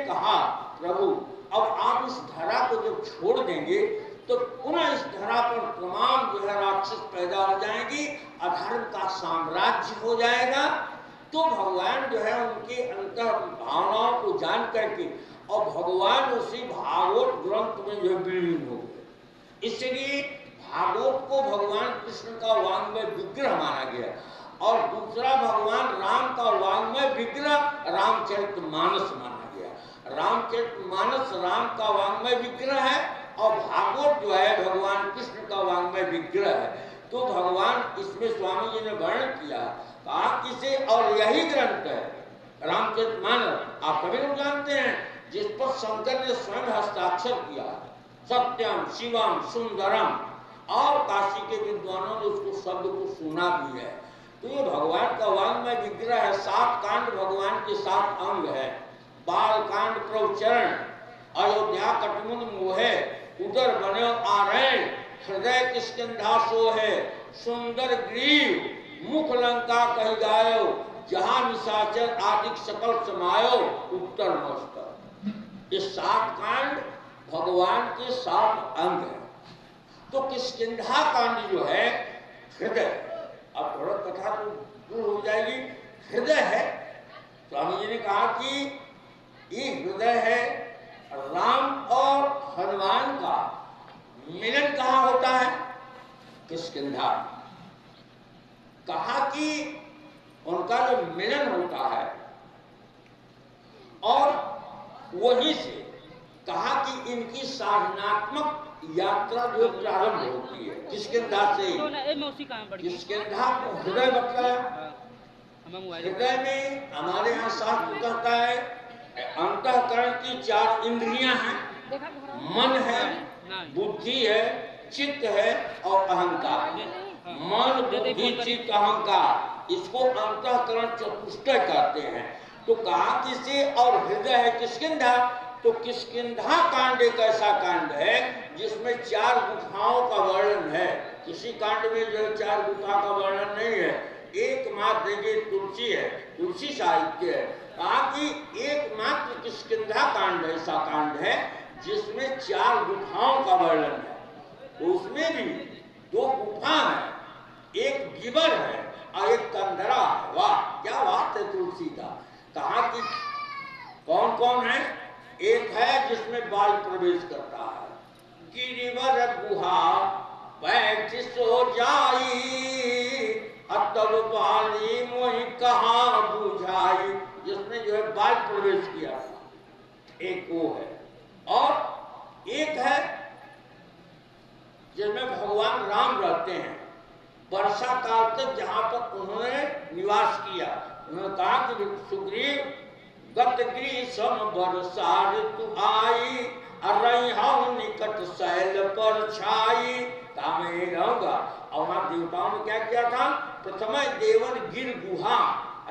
कहा, प्रभु अब आप इस धरा को जब छोड़ देंगे तो पुनः इस धरा पर तमाम जो है राक्षस पैदा हो जाएंगी, अधर्म का साम्राज्य हो जाएगा। तो भगवान जो है उनकी अंतर भावनाओं को जान करके और भगवान उसी भागवत ग्रंथ में जो विलीन हो गए। इसलिए भागवत को भगवान कृष्ण का वाङ्मय विग्रह माना गया और दूसरा भगवान राम का वाङ्मय विग्रह रामचरितमानस माना गया। रामचरितमानस राम का वाङ्मय विग्रह है और भागवत जो है भगवान कृष्ण का वाङ्मय विग्रह है। तो भगवान इसमें स्वामी जी ने वर्णन किया, कहा किसे, और यही ग्रंथ है रामचरितमानस, आप सभी लोग जानते हैं, जिस पर शंकर ने स्वयं हस्ताक्षर किया, सत्यम शिवम सुंदरम, और काशी के विद्वानों ने उसको शब्द को सुना भी है। तो ये भगवान का वाङ्मय विग्रह है। 7 कांड भगवान के 7 अंग है। बाल कांड प्रवचरण, अयोध्या कटमुन मोहे, उदर बने आरण, हृदय किष्किंधा सो है, सुंदर ग्रीव, मुख लंका कही गायो, जहां निशाचर आदि सकल समायो, उत्तर मस्तक। ये 7 कांड भगवान के 7 अंग हैं। तो किष्किंधा कांड जो है हृदय, अब थोड़ा कथा तो दूर हो जाएगी, हृदय है। स्वामी जी ने कहा कि ये हृदय है। राम और हनुमान का मिलन कहाँ होता है? किष्किंधा। कहा कि उनका जो मिलन होता है और वहीं से कहा कि इनकी साधनात्मक यात्रा जो प्रारंभ होती है किष्किंधा से। किष्किंधा को हृदय बतलाया। हृदय में हमारे यहाँ शास्त्र कहता है अंतःकरण की 4 इंद्रियां हैं, मन है, बुद्धि है, चित्त है और अहंकार। मन बुद्धि चित्त अहंकार, इसको अंतःकरण चतुष्टय कहते हैं। तो कहा किसे, और हृदय है किष्किंधा। तो किष्किंधा कांड एक ऐसा कांड है जिसमें 4 गुफाओं का वर्णन है। किसी कांड में जो 4 गुफा का वर्णन नहीं है, एकमात्र ये तुलसी है, तुलसी साहित्य है। कहा कि एकमात्र किष्किंधा कांड ऐसा कांड है जिसमें 4 गुफाओं का वर्णन है। तो उसमें भी 2 गुफा है, एक गिबर है और एक कंदरा है। वाह क्या बात है तुलसी का। कहा कि कौन कौन है? एक है जिसमें बाल प्रवेश करता है, गिरिवर गुहा बैठ सो जाई, तब बाली मोहि कहाँ बुझाई, जिसने जो है बाल प्रवेश किया था, एक वो है। और एक है जिसमें भगवान राम रहते हैं, वर्षा काल तक जहां पर उन्होंने निवास किया। उन्होंने कहा कि सुग्रीव गत ग्रीष्म वर्षा ऋतु आई, अरहु निकट शैल पर छाई, मैं रहूंगा। और वहां देवताओं ने क्या किया था? प्रथम देवन गिर गुहा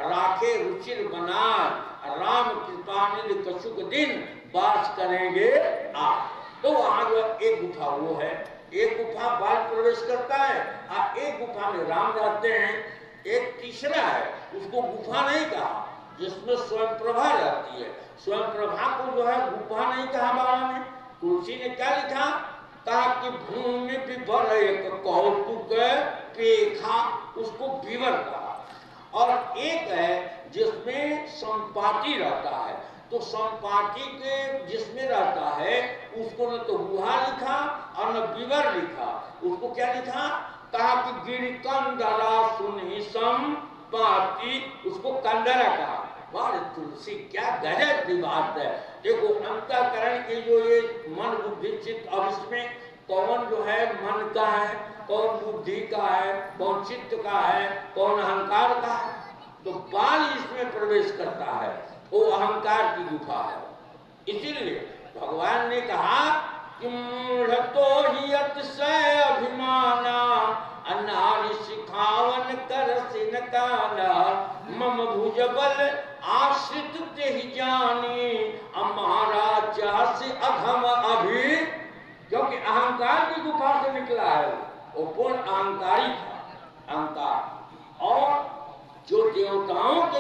राखे रुचिर बनाए, राम कृपा निधि कछुक दिन वास करेंगे आप। तो वहां जो एक गुफा वो है, एक गुफा बाल प्रवेश करता है और एक गुफा में राम रहते हैं। एक तीसरा है, उसको गुफा नहीं कहा, जिसमें स्वयं प्रभा रहती है। स्वयं प्रभा को जो है गुफा नहीं कहा बाबा ने। तुलसी ने क्या लिखा? कहा कि भूमि विवर एक कौतुक पेखा, उसको विवर कहा। और एक है जिसमें संपाति रहता है, तो संपाति के जिसमें रहता है उसको न तो गुहा लिखा और न विवर लिखा, उसको क्या लिखा? कहा कि गिरिकंदरा सुनि संपाति, उसको कंदरा कहा। वाह तुलसी क्या गजब की बात है। देखो अंतःकरण की जो ये मन बुद्धि चित्त, अब इसमें कौन जो है मन का है, कौन बुद्धि का है, कौन चित्त का है, कौन अहंकार का है। तो बाल इसमें प्रवेश करता है, वो अहंकार की गुफा है। इसीलिए भगवान ने कहा कि मूढ़तो ही अतिशय अभिमाना, अनारि सिखावन कर सिनकाना, मम भुजबल आश्रित ते ही जानी, हमारा चाहसे अधम अभी। क्योंकि अहंकार की गुफा से निकला है, वो पूर्ण अहंकारी था, अहंकार। और जो देवताओं के